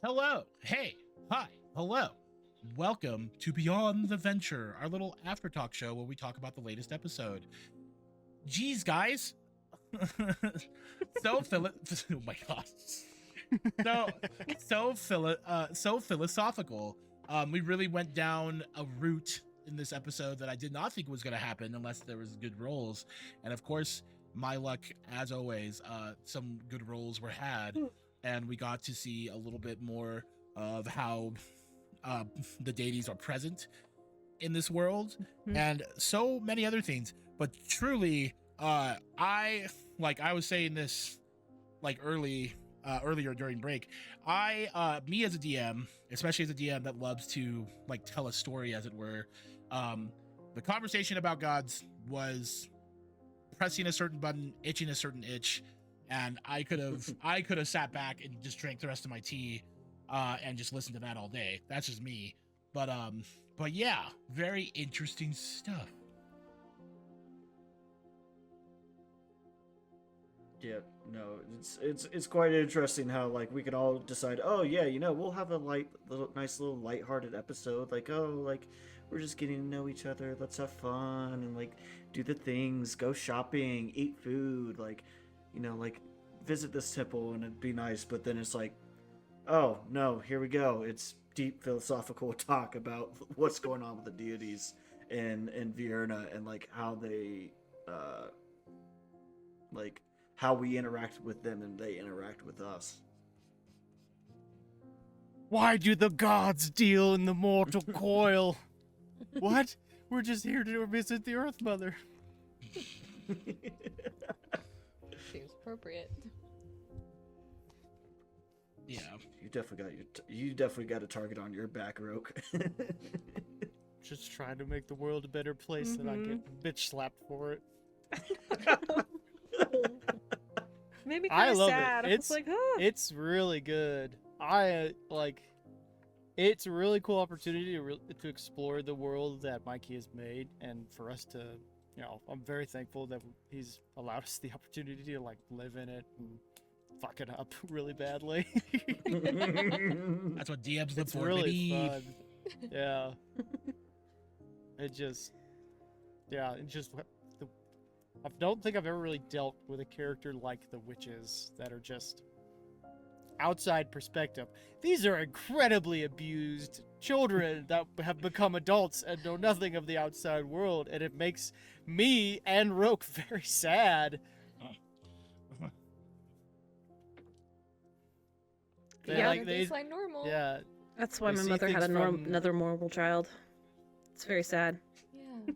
Hello. Hey. Hi. Hello. Welcome to Beyond the Venture, our little after talk show where we talk about the latest episode. Geez, guys. Oh my gosh. So so philosophical. We really went down a route in this episode that I did not think was going to happen unless there was good rolls. And of course, my luck, as always, some good rolls were had, and we got to see a little bit more of how uh, the deities are present in this world, and so many other things. But truly, I was saying this earlier during break. Me as a DM, especially as a DM that loves to like tell a story, as it were, the conversation about gods was pressing a certain button, itching a certain itch, and I could have sat back and just drank the rest of my tea, and just listened to that all day. That's just me. But yeah, very interesting stuff. Yeah, no, it's quite interesting how like we could all decide, oh yeah, we'll have a nice little lighthearted episode, like oh like we're just getting to know each other, let's have fun and like do the things, go shopping, eat food, like like visit this temple and it'd be nice, but then it's like, oh no, here we go, it's deep philosophical talk about what's going on with the deities in Vierna and like how they like how we interact with them and they interact with us. Why do the gods deal in the mortal coil? What? We're just here to visit the Earth Mother. Seems appropriate. Yeah, you definitely got a target on your back, Roke. Just trying to make the world a better place, and I get bitch slapped for it. Made me I kind of love sad. it. I was like, oh. It's really good. It's a really cool opportunity to explore the world that Mikey has made, and for us to, I'm very thankful that he's allowed us the opportunity to like live in it and fuck it up really badly. that's what DMs live It's for. really Baby. fun. Yeah. It just I don't think I've ever really dealt with a character like the witches that are just outside perspective. These are incredibly abused children that have become adults and know nothing of the outside world, and it makes me and Roke very sad. Yeah, Baseline normal. Yeah, That's why They my see mother had things from- another normal child. It's very sad. Yeah.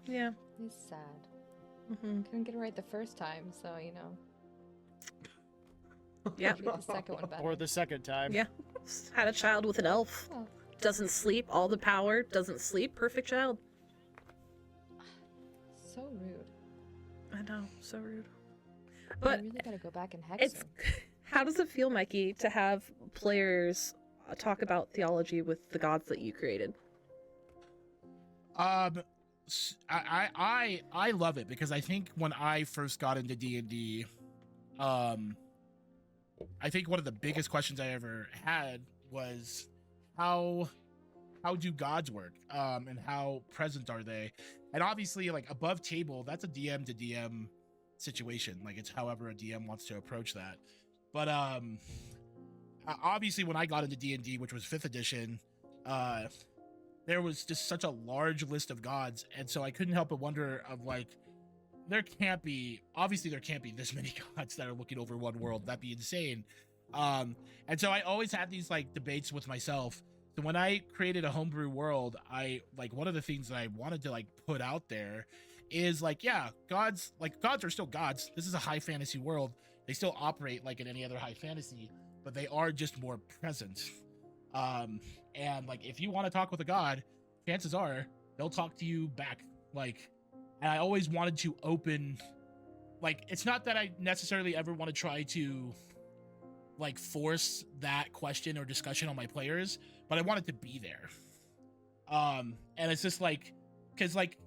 Yeah. He's sad. Mm-hmm. Couldn't get it right the first time, so Yeah. maybe the second one better. or the second time. Yeah. Had a child with an elf. Oh, Doesn't sleep. All the power. Doesn't sleep. Perfect child. so rude. I know. So rude. I But really gotta go back and hex it's. her. How does it feel, Mikey, to have players talk about theology with the gods that you created? I love it because I think when I first got into D&D, I think one of the biggest questions I ever had was how do gods work, and how present are they? And obviously, like above table, that's a DM to DM situation. Like it's however a DM wants to approach that. But obviously, when I got into D&D, which was 5th edition, there was just such a large list of gods, and so I couldn't help but wonder of like, there can't be this many gods that are looking over one world. That'd be insane. And so I always had these like debates with myself. So when I created a homebrew world, I like one of the things that I wanted to like put out there is like, yeah, gods are still gods. This is a high fantasy world. They still operate like in any other high fantasy, but they are just more present. And like if you want to talk with a god, chances are they'll talk to you back. Like, and I always wanted to open, like, it's not that I necessarily ever want to try to like force that question or discussion on my players, but I want it to be there. And it's just like, because like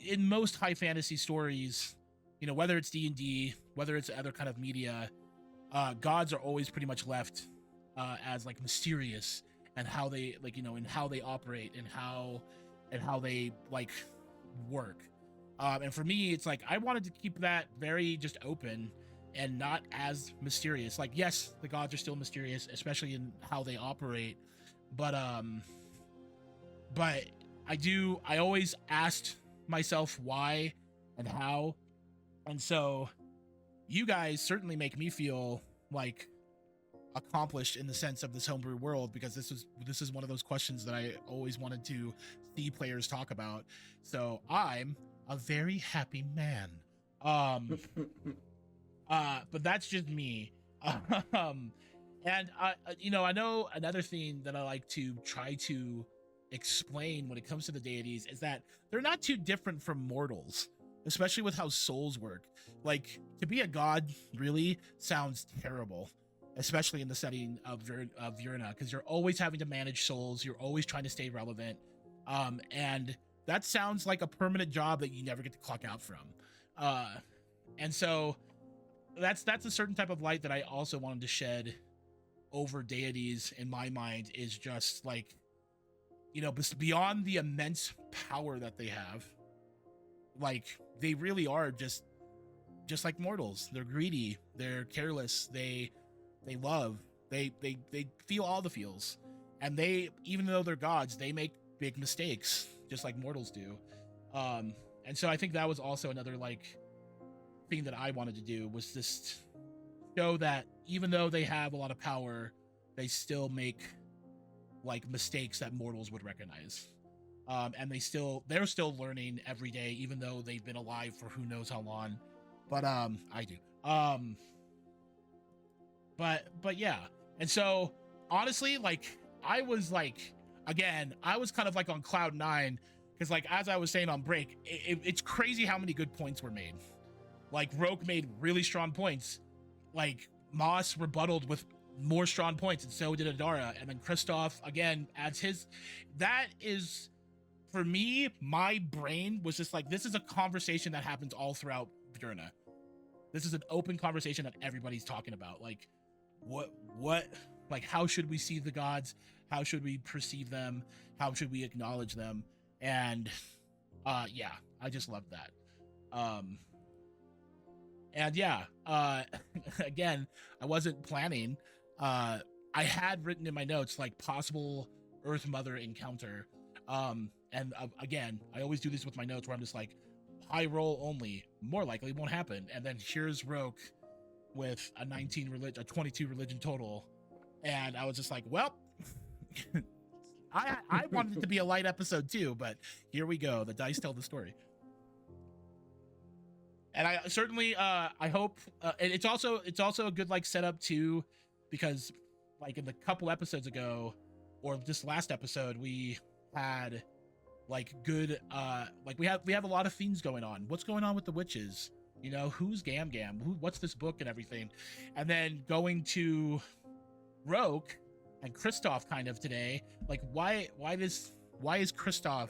in most high fantasy stories, whether it's D&D, whether it's other kind of media, gods are always pretty much left as like mysterious, and how they like, and how they operate, and how they like work. And for me, it's like I wanted to keep that very just open and not as mysterious. Like, yes, the gods are still mysterious, especially in how they operate, but I always asked myself why and how, and so you guys certainly make me feel like accomplished in the sense of this homebrew world, because this is one of those questions that I always wanted to see players talk about. So I'm a very happy man. But that's just me. And I know another thing that I like to try to explain when it comes to the deities is that they're not too different from mortals, especially with how souls work. Like, to be a god really sounds terrible, especially in the setting of Virna, because you're always having to manage souls, you're always trying to stay relevant, and that sounds like a permanent job that you never get to clock out from. And so that's a certain type of light that I also wanted to shed over deities in my mind, is just like, beyond the immense power that they have, like, they really are just like mortals. They're greedy, they're careless, they love, they feel all the feels, and they, even though they're gods, they make big mistakes just like mortals do. And so I think that was also another like thing that I wanted to do, was just show that even though they have a lot of power, they still make like mistakes that mortals would recognize. And they're still learning every day, even though they've been alive for who knows how long. But I do. But yeah. And so honestly, like, I was like, again, I was kind of like on cloud 9, because like, as I was saying on break, it's crazy how many good points were made. Like, Roke made really strong points, like Moss rebutted with more strong points, and so did Adara, and then Kristoff again adds his. That is, for me, my brain was just like, this is a conversation that happens all throughout Virna. This is an open conversation that everybody's talking about. Like, what, like, how should we see the gods? How should we perceive them? How should we acknowledge them? And, yeah, I just loved that. And yeah, again, I wasn't planning. I had written in my notes, like, possible Earth Mother encounter. And again, I always do this with my notes where I'm just like, high roll only, more likely won't happen. And then here's Roke with a 22 religion total. And I was just like, well, I wanted it to be a light episode too, but here we go. The dice tell the story. And I certainly, I hope, and it's also a good like setup too, because like in the couple episodes ago, or this last episode, we had like good, like we have a lot of themes going on. What's going on with the witches? Who's Gam Gam? What's this book and everything? And then going to Roke and Kristoff kind of today, like why is Kristoff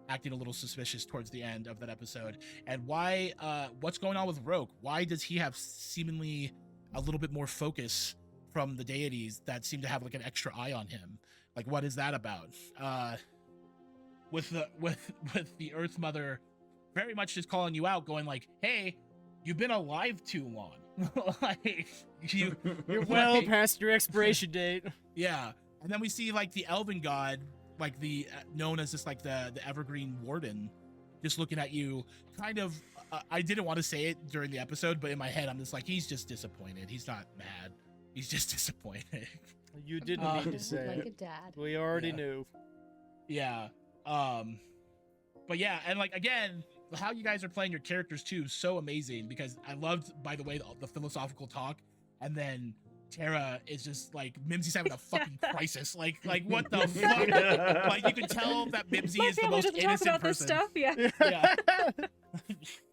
acting a little suspicious towards the end of that episode, and why what's going on with Roke? Why does he have seemingly a little bit more focus from the deities that seem to have like an extra eye on him? Like, what is that about? With the Earth Mother very much just calling you out, going like, hey, you've been alive too long. Like, you're well past your expiration date. Yeah. And then we see like the elven god, like the known as just like the evergreen warden, just looking at you kind of, I didn't want to say it during the episode, but in my head I'm just like, he's just disappointed. He's not mad, he's just disappointed. You didn't need to say like it. a dad. We already knew. Yeah. But yeah, and like, again, how you guys are playing your characters too, so amazing, because I loved, by the way, the philosophical talk, and then Tara is just like, Mimsy's having a fucking crisis. Like what the fuck? Like, you can tell that Mimsy My is the family most doesn't talk innocent about person. this stuff. Yeah. Yeah.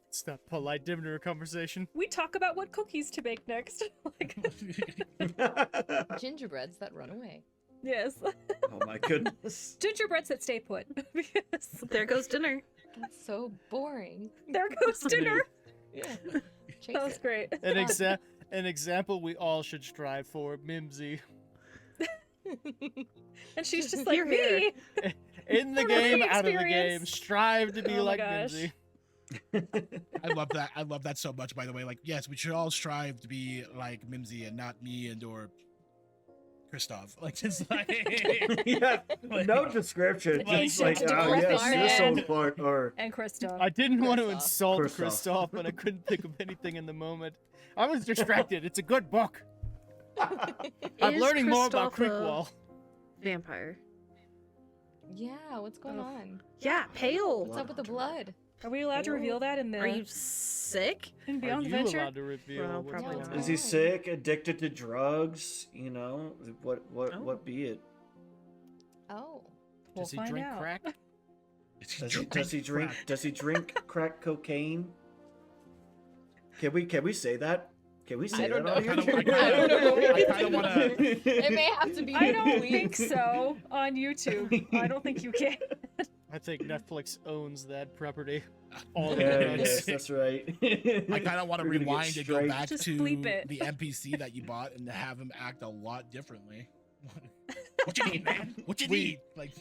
It's that polite dinner conversation. We talk about what cookies to make next. Like, Gingerbreads that run away. yes. Oh my goodness. Gingerbreads that stay put. Because There goes dinner. That's so boring. there goes dinner. Yeah. Chase That was it. great. An example we all should strive for, Mimsy. And she's just like You're here. me. In the Learning game, out of the game, experience. strive to be Oh my like gosh. Mimsy. I love that. I love that so much. By the way, like, yes, we should all strive to be like Mimsy and not me and or Kristoff. Like, just like, Yeah, like, no description. Like, Just like, ancient oh yes, decrepit this man. old part, or And Krista. I didn't want to Kristoff. insult Kristoff. Kristoff, but I couldn't think of anything in the moment. I was distracted. It's a good book. I'm Is learning more about Kristoff a Creekwall. Vampire. Yeah, what's going on? Yeah, pale. What's up with the blood? Are we allowed to reveal that in the Are you sick? in Are Beyond you Adventure? allowed to reveal Well, what's probably going not. is on? he sick, addicted to drugs? You know, what Oh. be it? Oh. We'll Does he find drink out. crack? Does he drink? crack? Does he drink crack cocaine? Can we say that? Can we say I don't that? know. on here? I don't know. I kind of want to. It may have to be. I don't bleeped. think so on YouTube. I don't think you can. I think Netflix owns that property. All the Yeah, drugs. yes, that's right. I kind of want to We're gonna get rewind and go straight- back Just to bleep it. the NPC that you bought and have him act a lot differently. What you need, man? What you need? Like,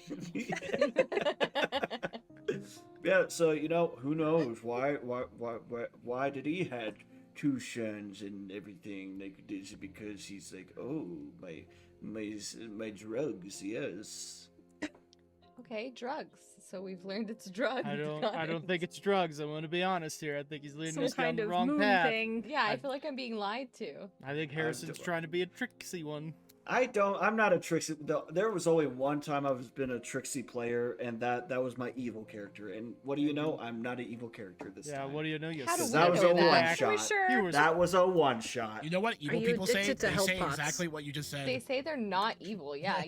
Yeah, so you know, who knows why did he had two sons and everything? Like, is it because he's like, oh, my drugs, yes. Okay, drugs. So we've learned it's drugs. I Got don't it. think it's drugs. I'm going to be honest here. I think he's leading Some us down kind the of wrong moon path. thing. Yeah, I feel like I'm being lied to. I think Harrison's trying to be a tricksy one. I'm not a Trixie. There was only one time I've been a Trixie player, and that was my evil character. And what do you know? I'm not an evil character this Yeah, time. what do you know? You How do Because we that was know a that? one Are we shot. sure? You were That was a one shot. you know what evil you people say? addicted to They health say pots? exactly what you just said. They say they're not evil. Yeah,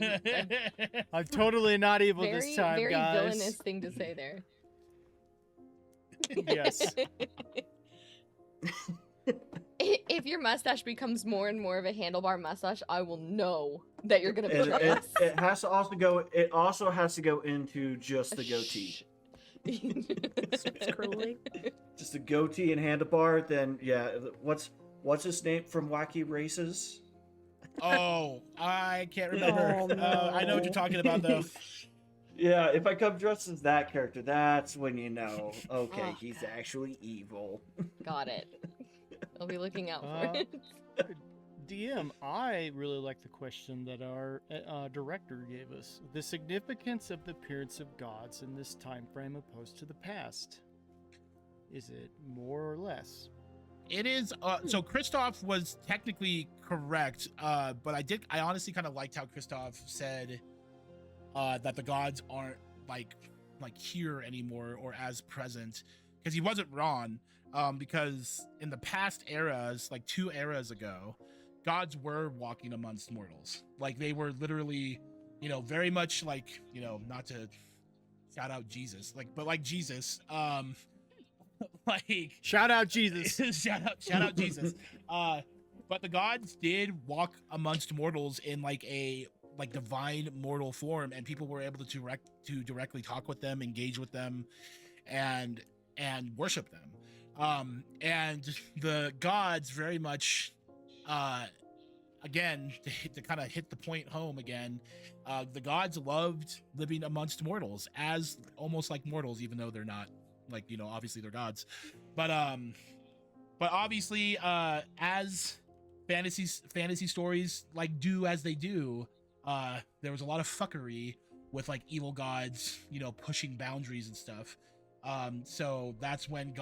I'm totally not evil very, this time, very guys. villainous thing to say there. Yes. If your mustache becomes more and more of a handlebar mustache, I will know that you're gonna And betray us. it has to also go. It also has to go into just the goatee. It's curly. Just a goatee and handlebar. Then yeah, what's his name from Wacky Races? Oh, I can't remember. Oh, I know what you're no. talking about, though. Yeah, if I come dressed as that character, that's when you know. Okay, Oh, he's God. actually evil. Got it. I'll be looking out for Uh, it. DM, I really like the question that our director gave us. The significance of the appearance of gods in this time frame opposed to the past. Is it more or less? It is. So Kristoff was technically correct, but I honestly kind of liked how Kristoff said that the gods aren't like here anymore or as present, because he wasn't wrong. Because in the past eras, like 2 eras ago, gods were walking amongst mortals. Like they were literally, very much like, not to shout out Jesus, but like Jesus, like Shout out Jesus. shout out Jesus. But the gods did walk amongst mortals in like a divine mortal form, and people were able to directly talk with them, engage with them, and worship them. And the gods very much, again, to kind of hit the point home again, the gods loved living amongst mortals as almost like mortals, even though they're not, obviously they're gods. But obviously, as fantasy stories do as they do, there was a lot of fuckery with like evil gods, pushing boundaries and stuff. So that's when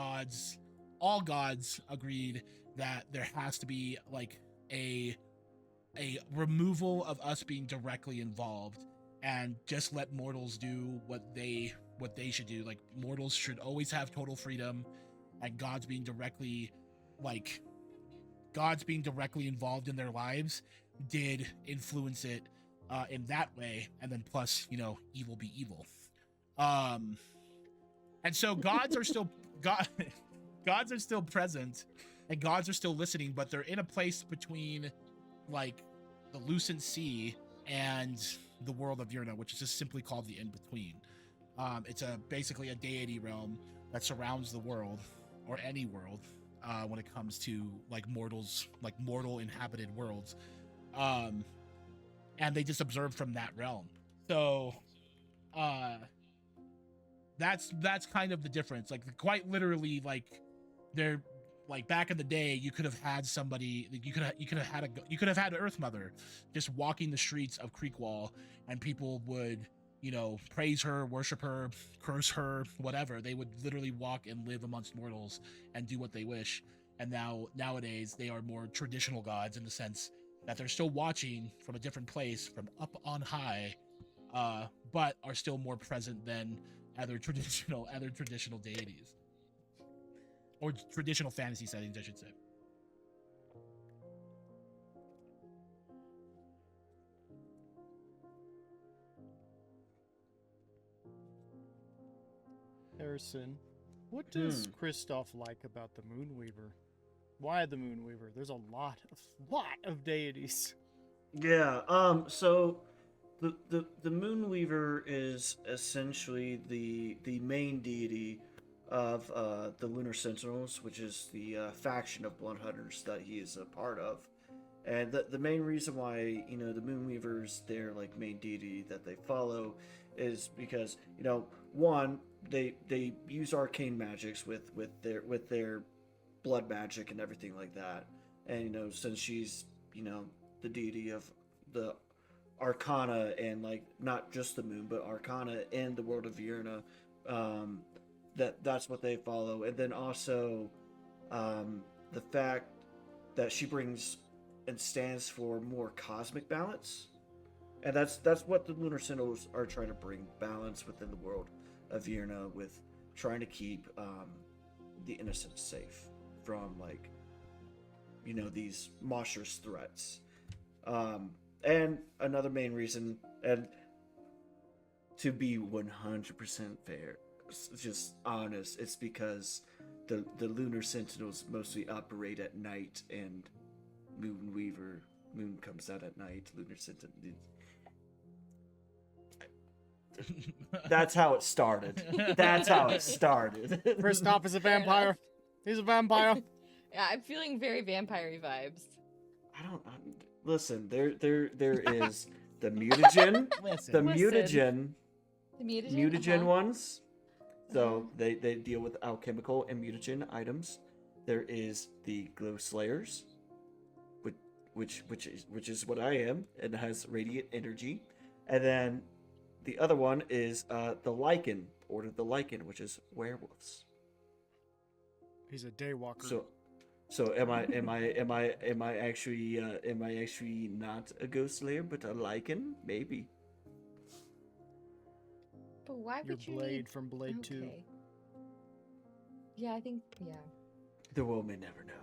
all gods agreed that there has to be like a removal of us being directly involved and just let mortals do what they should do. Like mortals should always have total freedom, and gods being directly involved in their lives did influence it in that way. And then plus, evil be evil. And so gods are still gods are still present, and gods are still listening, but they're in a place between like the Lucent Sea and the world of Yurna, which is just simply called the In-Between. It's basically a deity realm that surrounds the world, or any world, when it comes to like mortals, like mortal inhabited worlds. and they just observe from that realm. So that's kind of the difference. Like quite literally, like they're like back in the day, you could have had somebody, you could have had Earth Mother just walking the streets of Creekwall, and people would, you know, praise her, worship her, curse her, whatever. They would literally walk and live amongst mortals and do what they wish. And nowadays they are more traditional gods in the sense that they're still watching from a different place, from up on high, but are still more present than other traditional deities, or traditional fantasy settings, I should say. Harrison, what does Kristoff like about the Moonweaver? Why the Moonweaver? There's a lot of deities. Yeah. So the Moonweaver is essentially the main deity of the Lunar Sentinels, which is the faction of Blood Hunters that he is a part of. And the main reason why, you know, the Moonweavers, their like main deity that they follow, is because, you know, one, they use arcane magics with their blood magic and everything like that. And, you know, since she's, you know, the deity of the Arcana, and like not just the moon, but Arcana and the world of Vierna, that's what they follow. And then also the fact that she brings and stands for more cosmic balance, and that's what the Lunar Sentinels are trying to bring, balance within the world of Vierna, with trying to keep the innocent safe from, like, you know, these monstrous threats. And another main reason, and to be 100% fair, just honest, it's because the Lunar Sentinels mostly operate at night, and Moon comes out at night. Lunar Sentinel. That's how it started. That's how it started. Kristoff is a vampire. He's a vampire. Yeah, I'm feeling very vampire-y vibes. Listen, there is the mutagen, the Listen. mutagen ones. So they deal with alchemical and mutagen items. There is the glow slayers, which is what I am, and has radiant energy. And then the other one is the lichen, Order of the Lichen, which is werewolves. He's a daywalker. So am I actually not a ghost slayer, but a lichen? Maybe. But why Your would you Blade need... from Blade 2. Okay. Yeah, I think, yeah. The world may never know.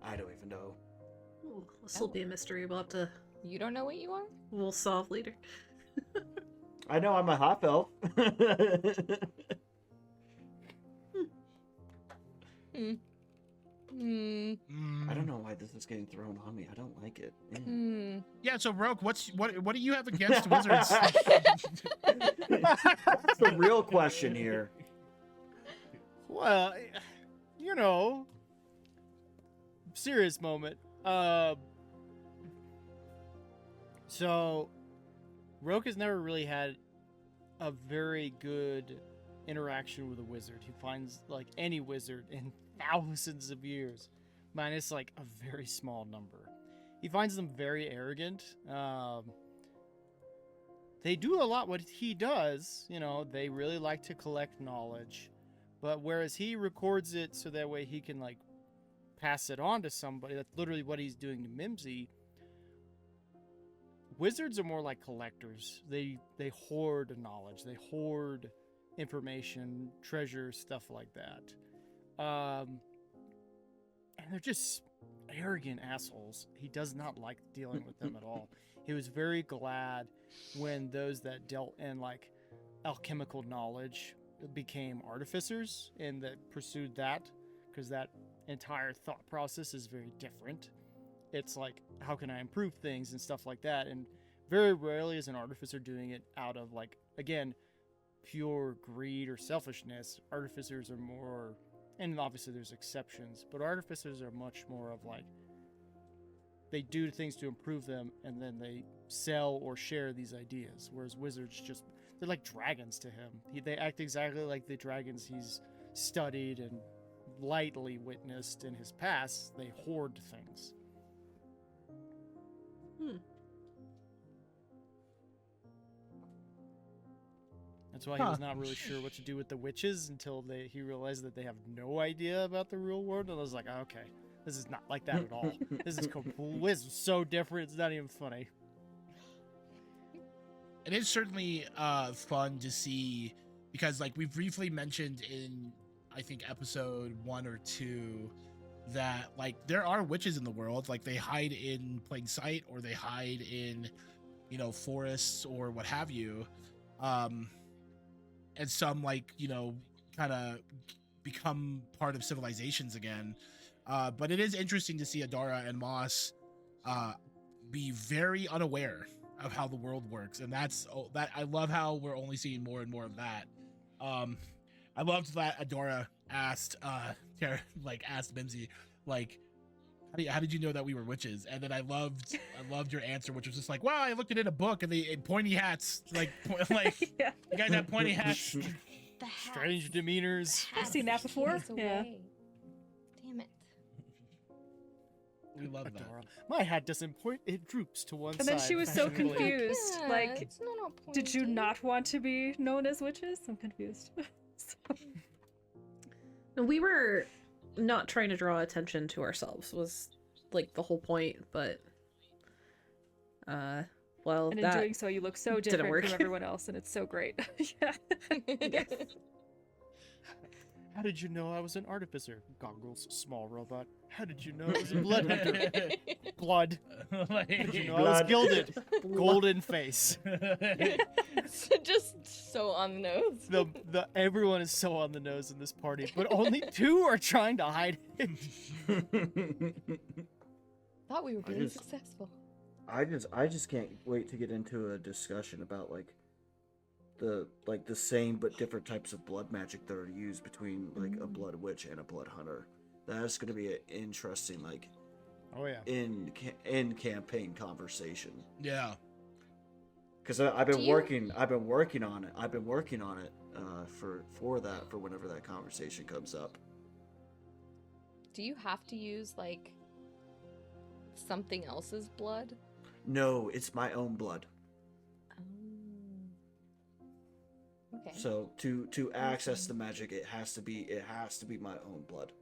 I don't even know. Ooh, this will be a mystery. You don't know what you are? We'll solve later. I know I'm a half elf. I don't know why this is getting thrown on me. I don't like it. Yeah, so Roke, what do you have against wizards? That's the real question here. Well, you know, serious moment. So Roke has never really had a very good interaction with a wizard. He finds, like, any wizard in thousands of years, minus like a very small number, he finds them very arrogant. They do a lot what he does, you know, they really like to collect knowledge, but whereas he records it so that way he can, like, pass it on to somebody, that's literally what he's doing to Mimsy. Wizards are more like collectors. They hoard knowledge, they hoard information, treasure, stuff like that. And they're just arrogant assholes. He does not like dealing with them at all. He was very glad when those that dealt in, like, alchemical knowledge became artificers and that pursued that, because that entire thought process is very different. It's like, how can I improve things and stuff like that, and very rarely is an artificer doing it out of, like, again, pure greed or selfishness. Artificers are more, and obviously there's exceptions, but artificers are much more of, like, they do things to improve them, and then they sell or share these ideas. Whereas wizards they're like dragons to him. They act exactly like the dragons he's studied and lightly witnessed in his past. They hoard things. That's why he was not really sure what to do with the witches until he realized that they have no idea about the real world. And I was like, oh, okay, this is not like that at all. This is completely so different. It's not even funny. It is certainly fun to see, because like we briefly mentioned in, I think, episode 1 or 2, that like there are witches in the world. Like they hide in plain sight, or they hide in, you know, forests or what have you. And some, like, you know, kind of become part of civilizations again. But it is interesting to see Adara and Moss be very unaware of how the world works, and that I love how we're only seeing more and more of that. I loved that Adora asked Mimsy, like, how did you know that we were witches? And then I loved your answer, which was just like, well, I looked it in a book, and they pointy hats, like Yeah. you guys have pointy hats. The hat. Strange demeanors. I've seen that before. Yeah. Damn it. We love that. Adora. My hat doesn't point; it droops to one And side. then she was so fashionably. confused. Yeah, Like, it's not did you pointy. not want to be known as witches? I'm confused. We were not trying to draw attention to ourselves, was like the whole point, but well, And in that doing so, you look so didn't different work. from everyone else, and it's so great. Yeah. How did you know I was an artificer? Goggles, small robot. How did you know I was a blood hunter? Blood. How did you know I was Blood. gilded? Golden face. It's just so on the nose. Everyone is so on the nose in this party, but only 2 are trying to hide it. Thought we were I being just- successful. I just can't wait to get into a discussion about like the same but different types of blood magic that are used between like a blood witch and a blood hunter. That's going to be an interesting like Oh yeah. in campaign conversation. Yeah. Because I've been Do you- working on it. I've been working on it for whenever that conversation comes up. Do you have to use like something else's blood? No, it's my own blood. Okay. So to access the magic, it has to be my own blood,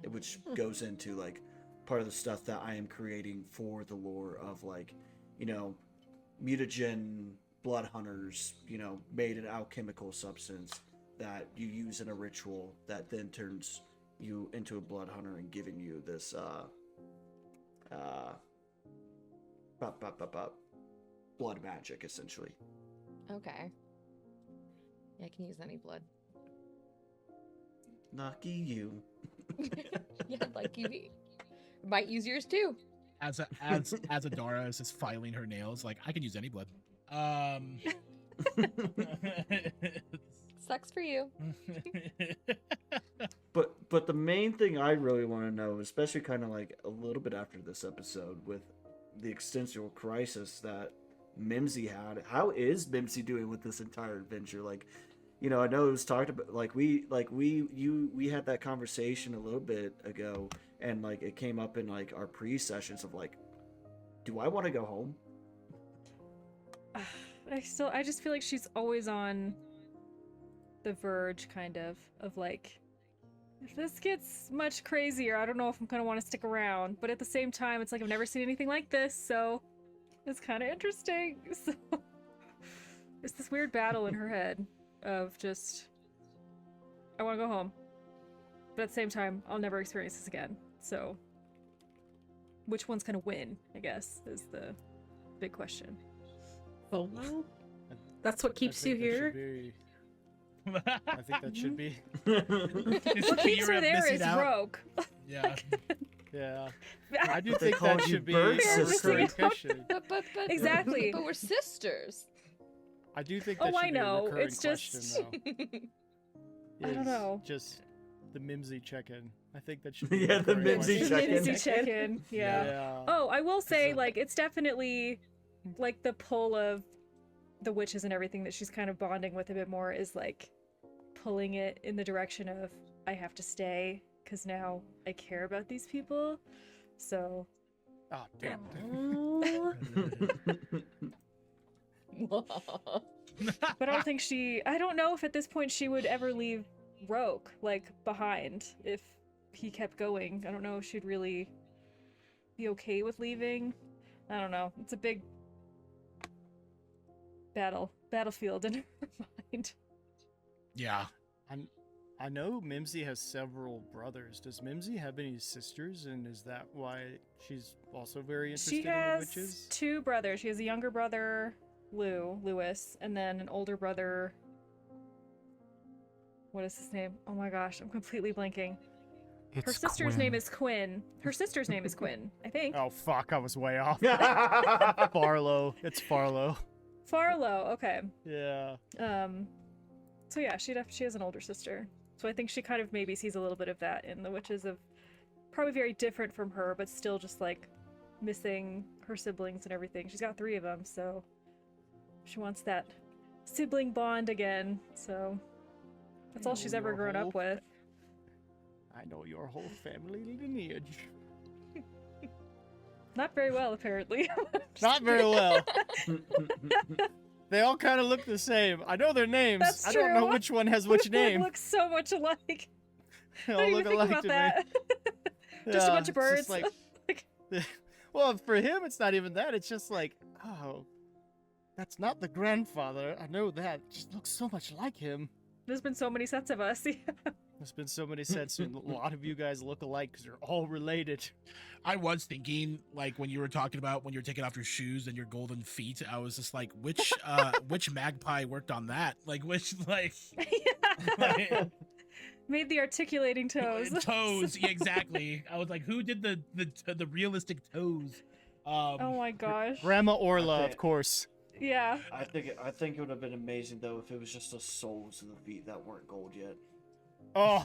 which goes into like part of the stuff that I am creating for the lore of like, you know, mutagen blood hunters, you know, made an alchemical substance that you use in a ritual that then turns you into a blood hunter and giving you this blood magic essentially. Okay. Yeah, I can use any blood. Lucky you. Yeah, like you might use yours too. As Adara is just filing her nails, like, I can use any blood. Sucks for you. But the main thing I really want to know, especially kind of like a little bit after this episode with the existential crisis that Mimsy had, how is Mimsy doing with this entire adventure? Like, you know, I know it was talked about, we had that conversation a little bit ago, and like it came up in like our pre-sessions of like, do I want to go home? I just feel like she's always on the verge, kind of like, if this gets much crazier, I don't know if I'm gonna want to stick around. But at the same time, it's like I've never seen anything like this, so it's kind of interesting. So it's this weird battle in her head of just, I want to go home, but at the same time, I'll never experience this again. So which one's gonna win, I guess, is the big question. Oh, that's what keeps you here. I think that should be. What keeps her there is Rogue. Yeah. Yeah. I do But they think called that you should be bird a sister. recurring question. But Exactly. But we're sisters. I do think Oh, that should I be a know, recurring it's just- question, though. I don't is know. Just the Mimsy check-in. I think that should be Yeah, the recurring Mimsy question. check-in. Mimsy check-in. Yeah. Yeah. Oh, I will say, So- like, it's definitely like the pull of the witches and everything that she's kind of bonding with a bit more is like pulling it in the direction of I have to stay because now I care about these people. So Oh, damn. but I don't know if at this point she would ever leave Roke, like, behind if he kept going. I don't know if she'd really be okay with leaving. I don't know. It's a big battlefield in her mind. Yeah. I know Mimsy has several brothers. Does Mimsy have any sisters, and is that why she's also very interested She in the has witches? 2 brothers. She has a younger brother, Lewis, and then an older brother. What is his name? Oh my gosh, I'm completely blanking. Her sister's name is Quinn. Her sister's name is Quinn, I think. Oh fuck, I was way off. Farlow. It's Farlow. Farlow, okay. Yeah. So yeah, she has an older sister. So I think she kind of maybe sees a little bit of that in the witches of probably very different from her, but still just like missing her siblings and everything. She's got 3 of them, so she wants that sibling bond again. So that's all she's ever grown up with. I know your whole family lineage. Not very well, apparently. Not very well. They all kind of look the same. I know their names. That's I don't know true. which one has which They name. look so much alike. They I all didn't look even think alike about to that. me. Just a Yeah, bunch of it's birds. just like- Like, well, for him, it's not even that. It's just like, oh, that's not the grandfather. I know that. It just looks so much like him. there's been so many sets of us. There's been so many sets, and a lot of you guys look alike because you're all related. I was thinking, like, when you were talking about when you're taking off your shoes and your golden feet, I was just like, which magpie worked on that? Like, which, like, like Made the articulating toes. toes? Yeah, exactly. I was like, who did the realistic toes? Oh my gosh. Grandma Orla, Okay. of course. Yeah. I think it would have been amazing though if it was just the soles of the feet that weren't gold yet. Oh,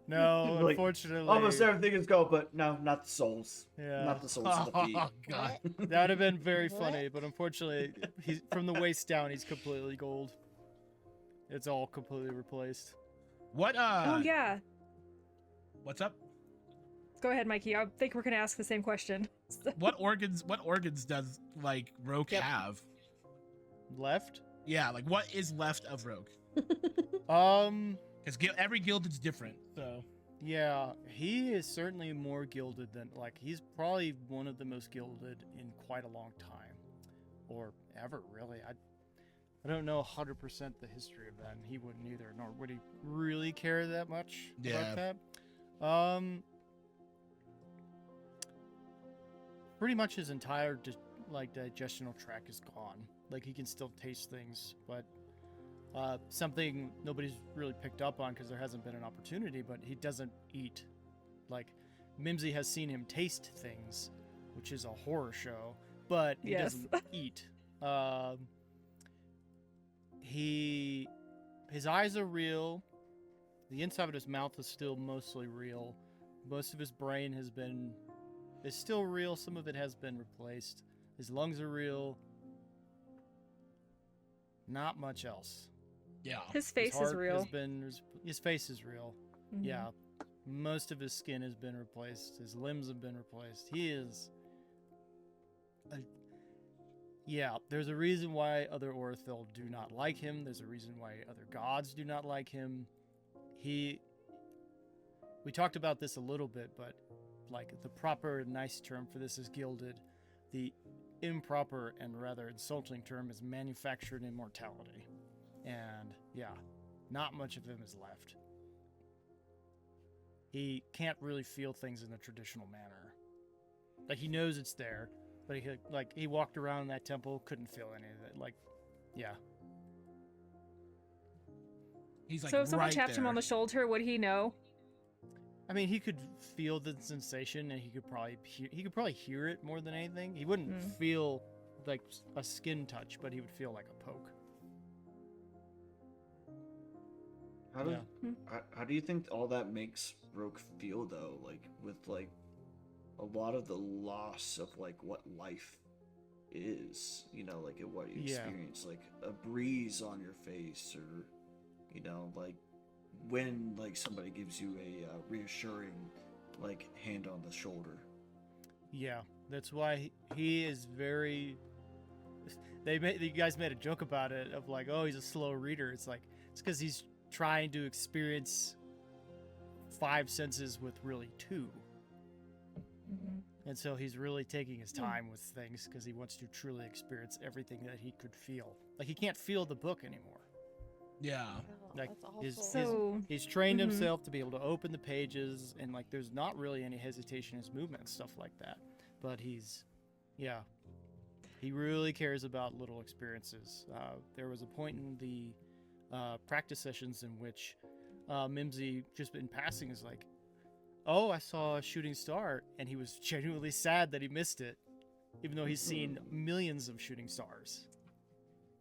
no, Like, unfortunately. almost everything is gold, but no, not the soles. Yeah. Not the soles of the feet. Oh god. That would have been very funny, but unfortunately, he's from the waist down, he's completely gold. It's all completely replaced. What Oh yeah. what's up? Go ahead, Mikey. I think we're gonna ask the same question. What organs does like Rogue Yep. have? Left? Yeah, like what is left of Rogue? Because every gilded's different, so Yeah, he is certainly more gilded than, like, he's probably one of the most gilded in quite a long time. Or ever, really. I don't know 100% the history of that, and he wouldn't either, nor would he really care that much Yeah. about that. Pretty much his entire, digestional tract is gone. Like, he can still taste things, but something nobody's really picked up on because there hasn't been an opportunity, but he doesn't eat. Like, Mimsy has seen him taste things, which is a horror show, but he Yes. doesn't eat. His eyes are real. The inside of his mouth is still mostly real. Most of his brain is still real. Some of it has been replaced. His lungs are real. Not much else. yeah. His face His is heart real. his face is real. Mhm. Yeah. Most of his skin has been replaced. His limbs have been replaced. He is. Yeah, there's a reason why other Orthil do not like him. There's a reason why other gods do not like him. We talked about this a little bit, but like the proper nice term for this is gilded. The improper and rather insulting term is manufactured immortality. And yeah, not much of him is left. He can't really feel things in a traditional manner. Like, he knows it's there, but he walked around that temple, couldn't feel any of it. Like, yeah. He's like So if someone right tapped him on there. the shoulder, would he know? I mean, he could feel the sensation, and he could probably hear it more than anything. He wouldn't Mm. feel like a skin touch, but he would feel like a poke. How do Yeah. how do you think all that makes Roke feel though? Like with like a lot of the loss of like what life is, you know, like what you Yeah. experience, like a breeze on your face, or you know, like when like somebody gives you a reassuring like hand on the shoulder. Yeah, that's why he is very. You guys made a joke about it of like, oh, he's a slow reader. It's like it's because he's trying to experience 5 senses with really 2, and so he's really taking his time with things because he wants to truly experience everything that he could feel. Like he can't feel the book anymore. Yeah. Like That's awful. So he's trained Mhm. himself to be able to open the pages, and like there's not really any hesitation in his movement and stuff like that. But yeah, he really cares about little experiences. There was a point in the practice sessions in which Mimsy, just in passing, is like, "Oh, I saw a shooting star," and he was genuinely sad that he missed it, even though he's seen millions of shooting stars.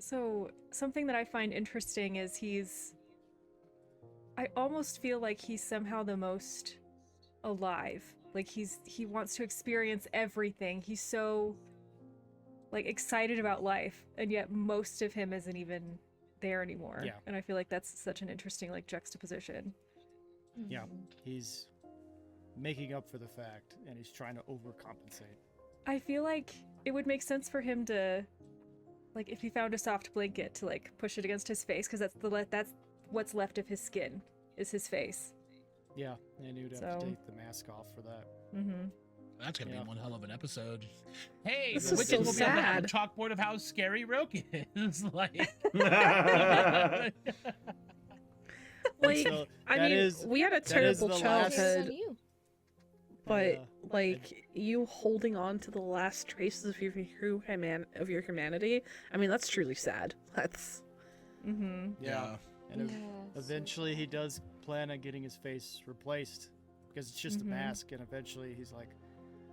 So, something that I find interesting is I almost feel like he's somehow the most alive. Like he wants to experience everything. He's so like excited about life, and yet most of him isn't even there anymore. Yeah. And I feel like that's such an interesting like juxtaposition. Yeah, he's making up for the fact, and he's trying to overcompensate. I feel like it would make sense for him to like if he found a soft blanket to like push it against his face, because that's what's left of his skin is his face. Yeah, and he would have to So- take the mask off for that. Mm-hmm. That's gonna Yeah. be one hell of an episode. Hey, This the is witches so will be able to have a sad. chalkboard of how scary Roke is. Like, Like, so I that mean, is- we had a that is terrible the last- childhood, on you. but Yeah. like you holding on to the last traces of your humanity. I mean, that's truly sad. That's Mm-hmm. Yeah, and Yeah, so eventually he does plan on getting his face replaced because it's just Mhm. a mask, and eventually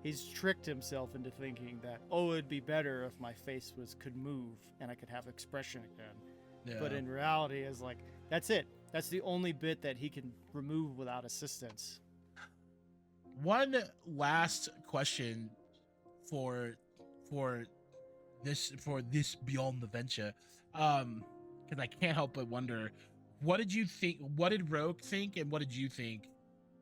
he's tricked himself into thinking that, oh, it'd be better if my face could move and I could have expression again. yeah. But in reality, is like that's it. That's the only bit that he can remove without assistance. One last question for this Beyond the Venture, because I can't help but wonder, what did you think? What did Rogue think, and what did you think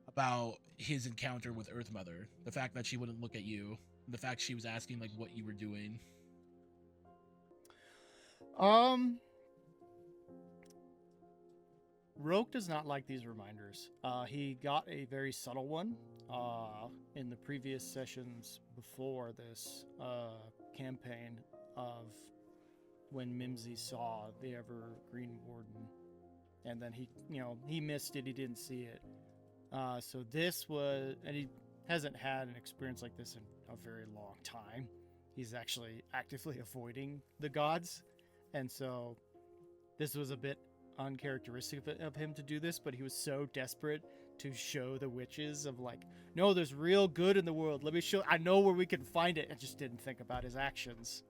about his encounter with Earth Mother? The fact that she wouldn't look at you, the fact she was asking like what you were doing. Roke does not like these reminders. He got a very subtle one in the previous sessions before this campaign of when Mimsy saw the Evergreen Warden, and then he missed it. He didn't see it. So this was, and he hasn't had an experience like this in a very long time. He's actually actively avoiding the gods, and so this was a bit uncharacteristic of him to do this, but he was so desperate to show the witches of like, no, there's real good in the world. Let me show. I know where we can find it, and just didn't think about his actions,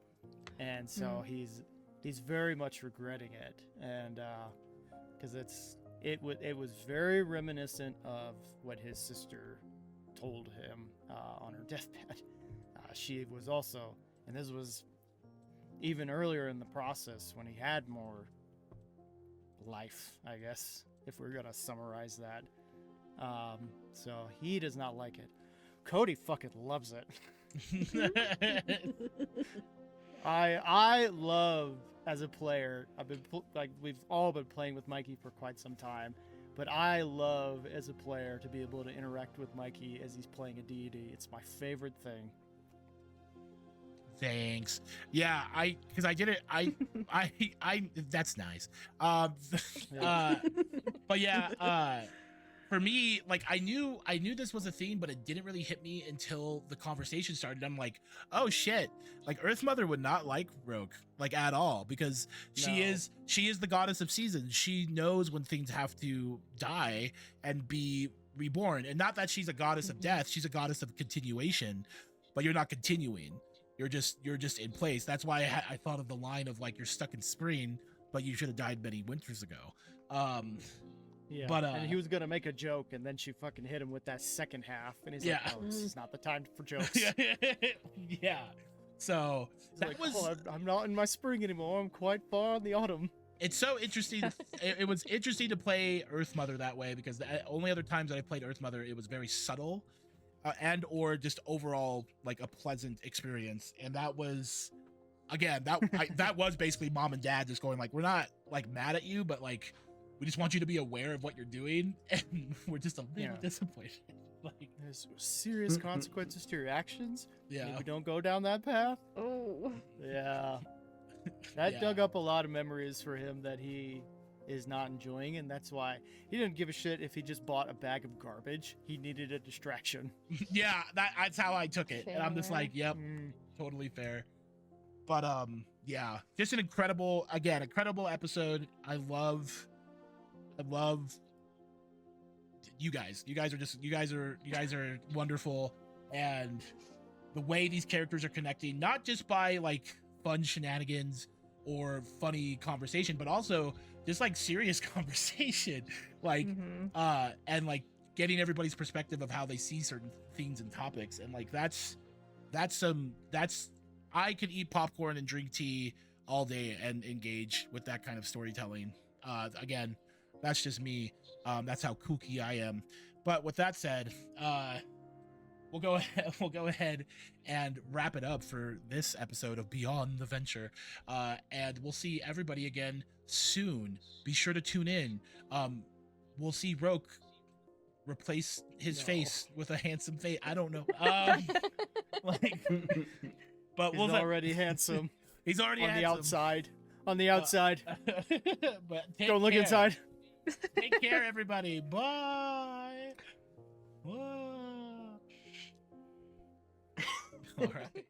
and so he's very much regretting it, and because it was very reminiscent of what his sister told him on her deathbed. She was also, and this was even earlier in the process when he had more life, I guess, if we're gonna summarize that. So he does not like it. Cody fucking loves it. I love, as a player, I've been we've all been playing with Mikey for quite some time, but I love as a player to be able to interact with Mikey as he's playing a deity. It's my favorite thing. Thanks. Yeah, because I did it. I that's nice. But yeah, for me, like I knew this was a theme, but it didn't really hit me until the conversation started. I'm like, oh shit, like Earth Mother would not like Rogue like at all, because she No. is the goddess of seasons. She knows when things have to die and be reborn, and not that she's a goddess of death. She's a goddess of continuation, but you're not continuing. You're just in place. That's why I thought of the line of like, you're stuck in spring, but you should have died many winters ago. Yeah. But, and he was gonna make a joke, and then she fucking hit him with that second half, and he's Yeah. like, "Oh, this is not the time for jokes." Yeah. So He's that like, was. "Oh, I'm not in my spring anymore. I'm quite far in the autumn." It's so interesting. It was interesting to play Earth Mother that way because the only other times that I played Earth Mother, it was very subtle, and or just overall like a pleasant experience. And that was, again, that was basically mom and dad just going like, we're not like mad at you, but like we just want you to be aware of what you're doing, and we're just a little Yeah. disappointed. Like, There's serious consequences to your actions. yeah, Maybe don't go down that path. Oh. Yeah. That Yeah. dug up a lot of memories for him that he is not enjoying, and that's why he didn't give a shit if he just bought a bag of garbage. He needed a distraction. yeah, that's how I took it, and I'm just Fair. like, yep, Mm. totally fair. But yeah, just an incredible episode. I love you guys. You guys are wonderful, and the way these characters are connecting, not just by like fun shenanigans or funny conversation, but also just like serious conversation, like Mhm. and like getting everybody's perspective of how they see certain things and topics, and like that's I could eat popcorn and drink tea all day and engage with that kind of storytelling. Again, that's just me. That's how kooky I am. But with that said, we'll go ahead and wrap it up for this episode of Beyond the Venture. And we'll see everybody again soon. Be sure to tune in. We'll see Roke replace his No. face with a handsome face. I don't know. Like, but He's we'll already handsome he's already on the handsome. outside. On the outside. But take Don't look care. inside. Take care, everybody. Bye. Bye. All right.